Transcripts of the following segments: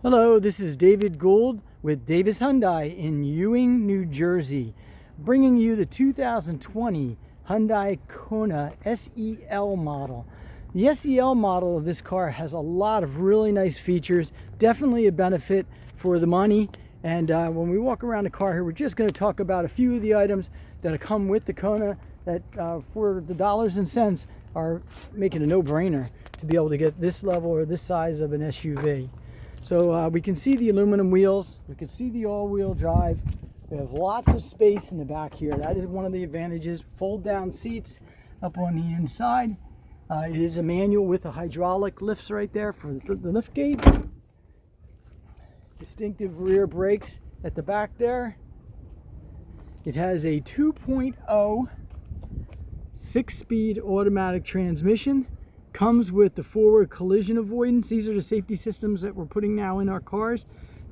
Hello, this is David Gould with Davis Hyundai in Ewing, New Jersey, bringing you the 2020 Hyundai Kona SEL model. The SEL model of this car has a lot of really nice features, definitely a benefit for the money. And when we walk around the car here, we're just going to talk about a few of the items that come with the Kona that for the dollars and cents are making a no-brainer to be able to get this level or this size of an SUV. So we can see the aluminum wheels, we can see the all-wheel drive. We have lots of space in the back here. That is one of the advantages. Fold down seats up on the inside. It is a manual with a hydraulic lifts right there for the lift gate. Distinctive rear brakes at the back there. It has a 2.0 6-speed automatic transmission. Comes with the forward collision avoidance. These are the safety systems that we're putting now in our cars.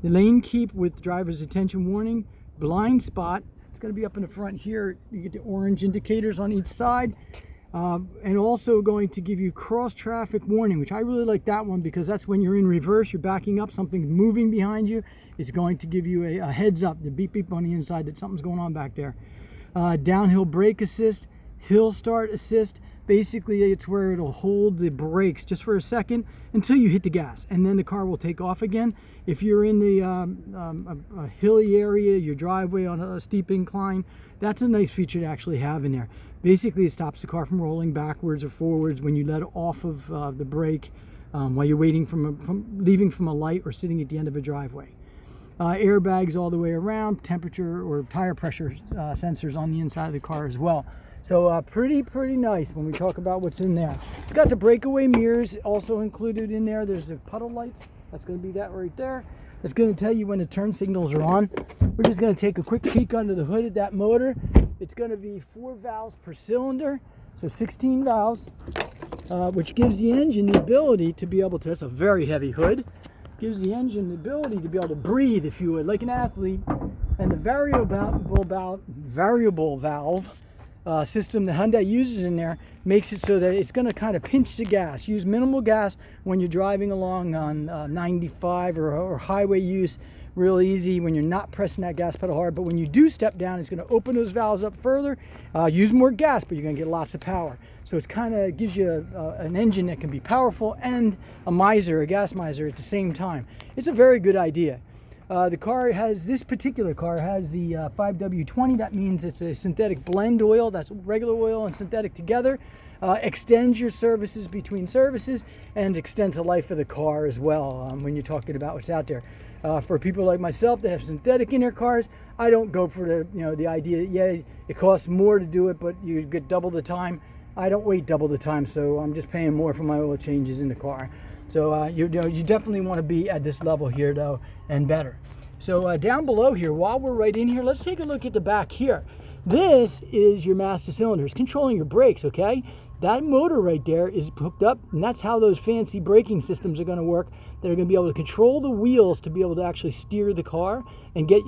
The lane keep with driver's attention warning. Blind spot, it's going to be up in the front here. You get the orange indicators on each side. And also going to give you cross traffic warning, which I really like that one because that's when you're in reverse, you're backing up, something's moving behind you. It's going to give you a heads up, the beep beep on the inside that something's going on back there. Downhill brake assist, hill start assist. Basically, it's where it'll hold the brakes just for a second until you hit the gas, and then the car will take off again. If you're in the a hilly area, your driveway on a steep incline, that's a nice feature to actually have in there. Basically, it stops the car from rolling backwards or forwards when you let off of the brake while you're waiting leaving from a light or sitting at the end of a driveway. Airbags all the way around, temperature or tire pressure sensors on the inside of the car as well. So pretty nice when we talk about what's in there. It's got the breakaway mirrors also included in there. There's the puddle lights. That's going to be that right there. It's going to tell you when the turn signals are on. We're just going to take a quick peek under the hood of that motor. It's going to be 4 valves per cylinder, so 16 valves, which gives the engine the ability to be able to, that's a very heavy hood, gives the engine the ability to be able to breathe, if you would, like an athlete. And the variable valve system that Hyundai uses in there makes it so that it's going to kind of pinch the gas, use minimal gas when you're driving along on 95 or highway use, real easy when you're not pressing that gas pedal hard. But when you do step down, it's going to open those valves up further, use more gas, but you're going to get lots of power. So it's kind of gives you an engine that can be powerful and a gas miser at the same time. It's a very good idea. This particular car has the 5W20. That means it's a synthetic blend oil. That's regular oil and synthetic together. Extends your services between services and extends the life of the car as well when you're talking about what's out there. For people like myself that have synthetic in their cars, I don't go for the idea that, yeah, it costs more to do it, but you get double the time. I don't wait double the time, so I'm just paying more for my oil changes in the car. So you definitely want to be at this level here, though, and better. So down below here, while we're right in here, let's take a look at the back here. This is your master cylinder. It's controlling your brakes, okay? That motor right there is hooked up, and that's how those fancy braking systems are going to work. They're going to be able to control the wheels to be able to actually steer the car and get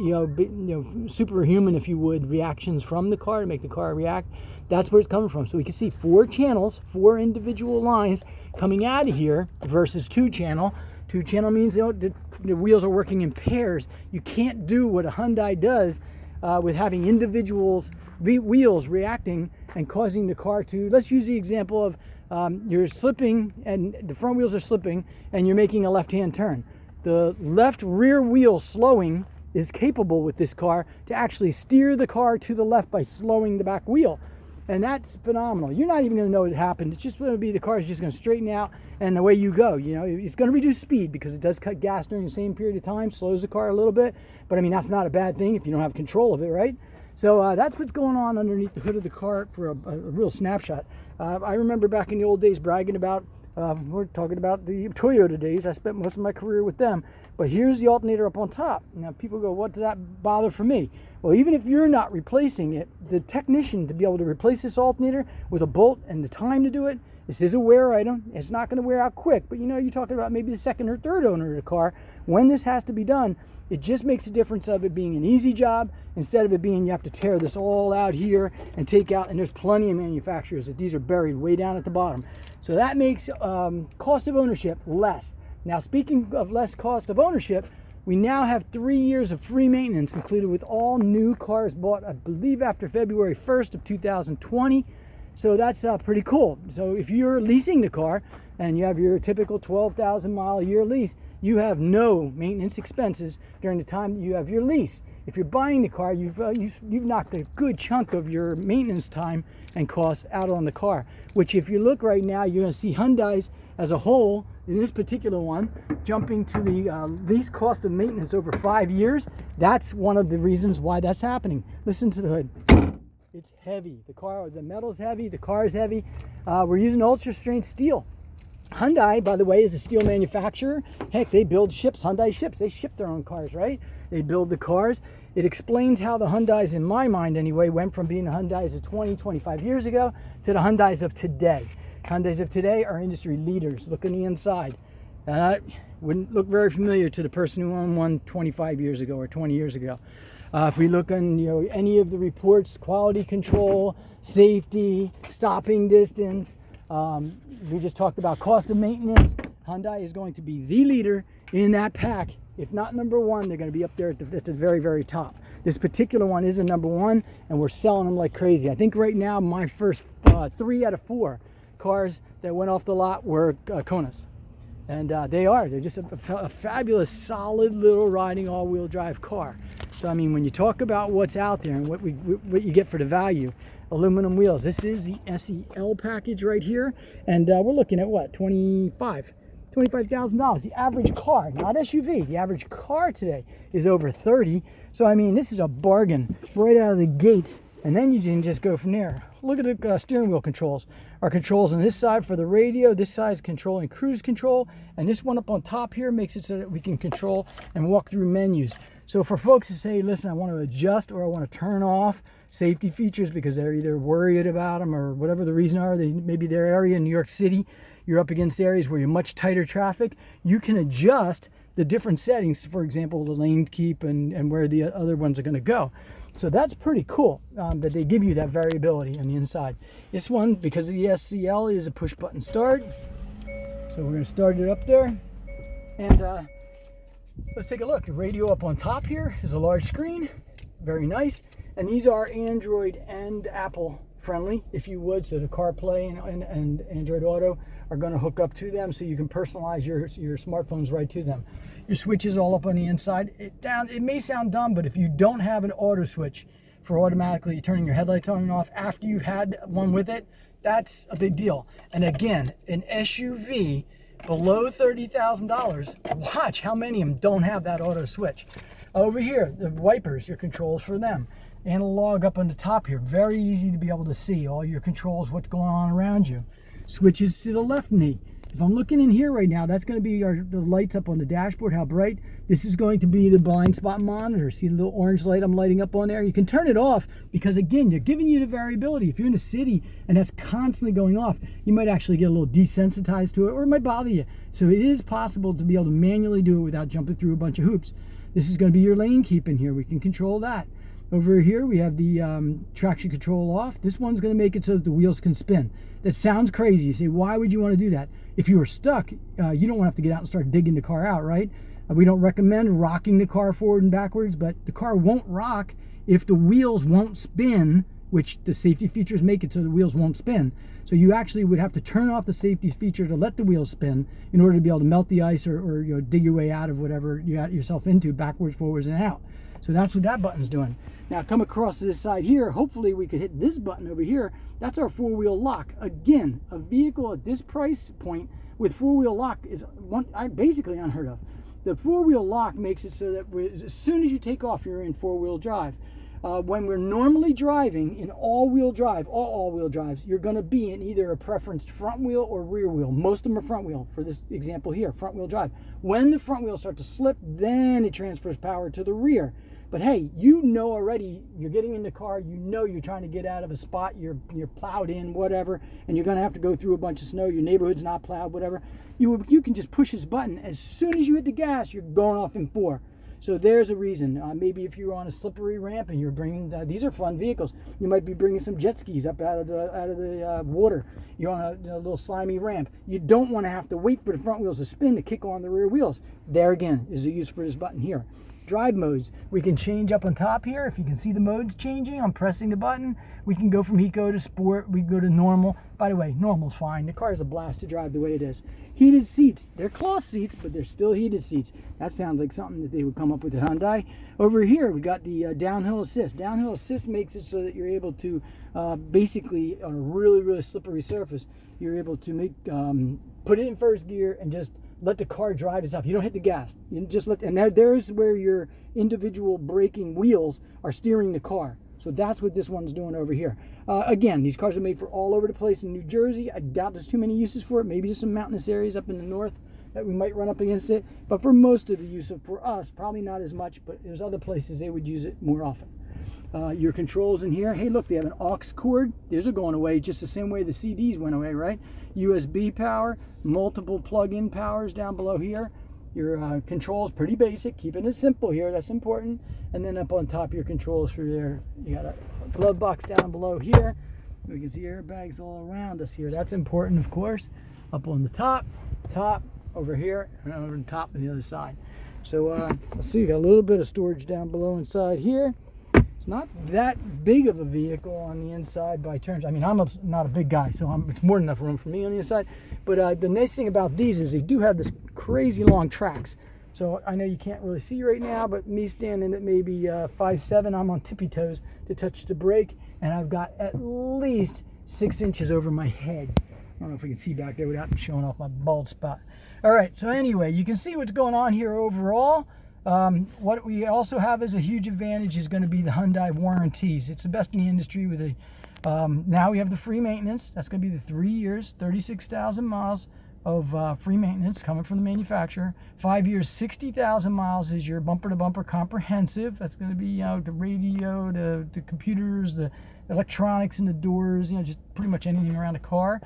superhuman, if you would, reactions from the car to make the car react. That's where it's coming from. So we can see 4 channels, 4 individual lines coming out of here versus 2-channel. 2-channel means the wheels are working in pairs. You can't do what a Hyundai does with having individual wheels reacting and causing the car to, let's use the example of you're slipping and the front wheels are slipping and you're making a left-hand turn. The left rear wheel slowing is capable with this car to actually steer the car to the left by slowing the back wheel. And that's phenomenal. You're not even going to know it happened. It's just going to be the car is just going to straighten out and away you go. It's going to reduce speed because it does cut gas during the same period of time, slows the car a little bit. But I mean, that's not a bad thing if you don't have control of it, right? So that's what's going on underneath the hood of the car for a real snapshot. I remember back in the old days bragging about, we're talking about the Toyota days. I spent most of my career with them. But here's the alternator up on top. Now people go, what does that bother for me? Well, even if you're not replacing it, the technician to be able to replace this alternator with a bolt and the time to do it, this is a wear item. It's not going to wear out quick, but you're talking about maybe the second or third owner of the car. When this has to be done, it just makes a difference of it being an easy job instead of it being you have to tear this all out here and take out, and there's plenty of manufacturers that these are buried way down at the bottom. So that makes cost of ownership less. Now, speaking of less cost of ownership, we now have 3 years of free maintenance included with all new cars bought, I believe, after February 1st of 2020. So that's pretty cool. So if you're leasing the car and you have your typical 12,000 mile a year lease, you have no maintenance expenses during the time that you have your lease. If you're buying the car, you've knocked a good chunk of your maintenance time and costs out on the car, which if you look right now, you're going to see Hyundais as a whole, in this particular one, jumping to the least cost of maintenance over 5 years. That's one of the reasons why that's happening. Listen to the hood. It's heavy. The metal's heavy, the car is heavy. We're using ultra strength steel. Hyundai, by the way, is a steel manufacturer. Heck, they build ships, Hyundai ships. They ship their own cars, right? They build the cars. It explains how the Hyundais, in my mind anyway, went from being the Hyundais of 20, 25 years ago to the Hyundais of today. Hyundais of today are industry leaders. Look on the inside. Wouldn't look very familiar to the person who owned one 25 years ago or 20 years ago. If we look on any of the reports, quality control, safety, stopping distance, we just talked about cost of maintenance. Hyundai is going to be the leader in that pack. If not number one, they're going to be up there at the very, very top. This particular one is a number one, and we're selling them like crazy. I think right now my first 3 out of 4 cars that went off the lot were Konas. And they're just a fabulous, solid little riding all-wheel drive car. So I mean, when you talk about what's out there and what you get for the value, aluminum wheels. This is the SEL package right here, and we're looking at what, $25,000. The average car, not SUV, the average car today is over 30. So I mean, this is a bargain right out of the gates, and then you can just go from there. Look at the steering wheel controls. Our controls on this side for the radio, this side is controlling cruise control, and this one up on top here makes it so that we can control and walk through menus. So for folks to say, listen, I want to adjust or I want to turn off safety features because they're either worried about them or whatever the reason are, maybe their area in New York City, you're up against areas where you're much tighter traffic, you can adjust the different settings, for example, the lane keep and where the other ones are going to go. So that's pretty cool that they give you that variability on the inside. This one, because of the SEL, is a push button start. So we're going to start it up there. And let's take a look. The radio up on top here is a large screen. Very nice. And these are Android and Apple friendly, if you would. So the CarPlay and Android Auto are going to hook up to them, so you can personalize your smartphones right to them. Your switch is all up on the inside. It may sound dumb, but if you don't have an auto switch for automatically turning your headlights on and off after you've had one with it, that's a big deal. And again, an SUV below $30,000, watch how many of them don't have that auto switch. Over here, the wipers, your controls for them. Analog up on the top here, very easy to be able to see all your controls, what's going on around you. Switches to the left knee. If I'm looking in here right now, that's going to be the lights up on the dashboard, how bright. This is going to be the blind spot monitor. See the little orange light I'm lighting up on there? You can turn it off because, again, they're giving you the variability. If you're in a city and that's constantly going off, you might actually get a little desensitized to it, or it might bother you. So it is possible to be able to manually do it without jumping through a bunch of hoops. This is going to be your lane keep in here. We can control that. Over here, we have the traction control off. This one's going to make it so that the wheels can spin. That sounds crazy. You say, why would you want to do that? If you were stuck, you don't want to have to get out and start digging the car out, right? We don't recommend rocking the car forward and backwards, but the car won't rock if the wheels won't spin, which the safety features make it so the wheels won't spin. So you actually would have to turn off the safety feature to let the wheels spin in order to be able to melt the ice or dig your way out of whatever you got yourself into, backwards, forwards, and out. So that's what that button's doing. Now come across to this side here, hopefully we could hit this button over here. That's our four-wheel lock. Again, a vehicle at this price point with four-wheel lock is basically unheard of. The four-wheel lock makes it so that as soon as you take off, you're in four-wheel drive. When we're normally driving in all-wheel drive, all-wheel drives, you're going to be in either a preferenced front wheel or rear wheel. Most of them are front wheel for this example here, front wheel drive. When the front wheels start to slip, then it transfers power to the rear. But hey, you know already, you're getting in the car, you know you're trying to get out of a spot, you're plowed in, whatever, and you're going to have to go through a bunch of snow, your neighborhood's not plowed, whatever. You can just push this button. As soon as you hit the gas, you're going off in four. So there's a reason. Maybe if you're on a slippery ramp and you're bringing, these are fun vehicles. You might be bringing some jet skis up out of the water. You're on a little slimy ramp. You don't want to have to wait for the front wheels to spin to kick on the rear wheels. There again is the use for this button here. Drive modes. We can change up on top here. If you can see the modes changing, I'm pressing the button. We can go from Eco to Sport. We can go to Normal. By the way, Normal's fine. The car is a blast to drive the way it is. Heated seats. They're cloth seats, but they're still heated seats. That sounds like something that they would come up with at Hyundai. Over here, we got the downhill assist. Downhill assist makes it so that you're able to basically, on a really, really slippery surface, you're able to put it in first gear and just let the car drive itself. You don't hit the gas. You just let, and there's where your individual braking wheels are steering the car. So that's what this one's doing over here. Again, these cars are made for all over the place in New Jersey. I doubt there's too many uses for it. Maybe just some mountainous areas up in the north that we might run up against it. But for most of the use of, for us, probably not as much, but there's other places they would use it more often. Your controls in here. Hey, look, they have an aux cord. These are going away just the same way the CDs went away, right? USB power, multiple plug-in powers down below here. Your controls, pretty basic, keeping it simple here. That's important. And then up on top, your controls for there. You got a glove box down below here. We can see airbags all around us here. That's important, of course. Up on the top, over here, and over the top on the other side. So let's see, you got a little bit of storage down below inside here. It's not that big of a vehicle on the inside by terms. I mean, I'm not a big guy, so it's more than enough room for me on the inside. But the nice thing about these is they do have this crazy long tracks. So I know you can't really see right now, but me standing at maybe 5'7", I'm on tippy toes to touch the brake, and I've got at least 6 inches over my head. I don't know if we can see back there without showing off my bald spot. All right, so anyway, you can see what's going on here overall. What we also have as a huge advantage is going to be the Hyundai warranties. It's the best in the industry with a, now we have the free maintenance. That's going to be the 3 years, 36,000 miles of free maintenance coming from the manufacturer. 5 years, 60,000 miles is your bumper-to-bumper comprehensive. That's going to be, the radio, the computers, the electronics in the doors, just pretty much anything around the car.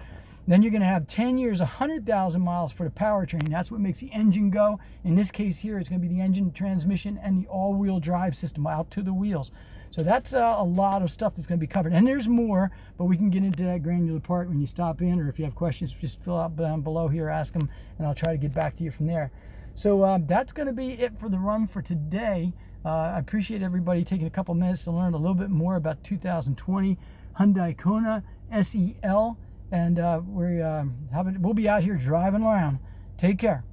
Then you're going to have 10 years, 100,000 miles for the powertrain. That's what makes the engine go. In this case here, it's going to be the engine, transmission, and the all-wheel drive system out to the wheels. So that's a lot of stuff that's going to be covered. And there's more, but we can get into that granular part when you stop in, or if you have questions, just fill out down below here, ask them, and I'll try to get back to you from there. So that's going to be it for the run for today. I appreciate everybody taking a couple minutes to learn a little bit more about 2020 Hyundai Kona SEL. And we'll be out here driving around. Take care.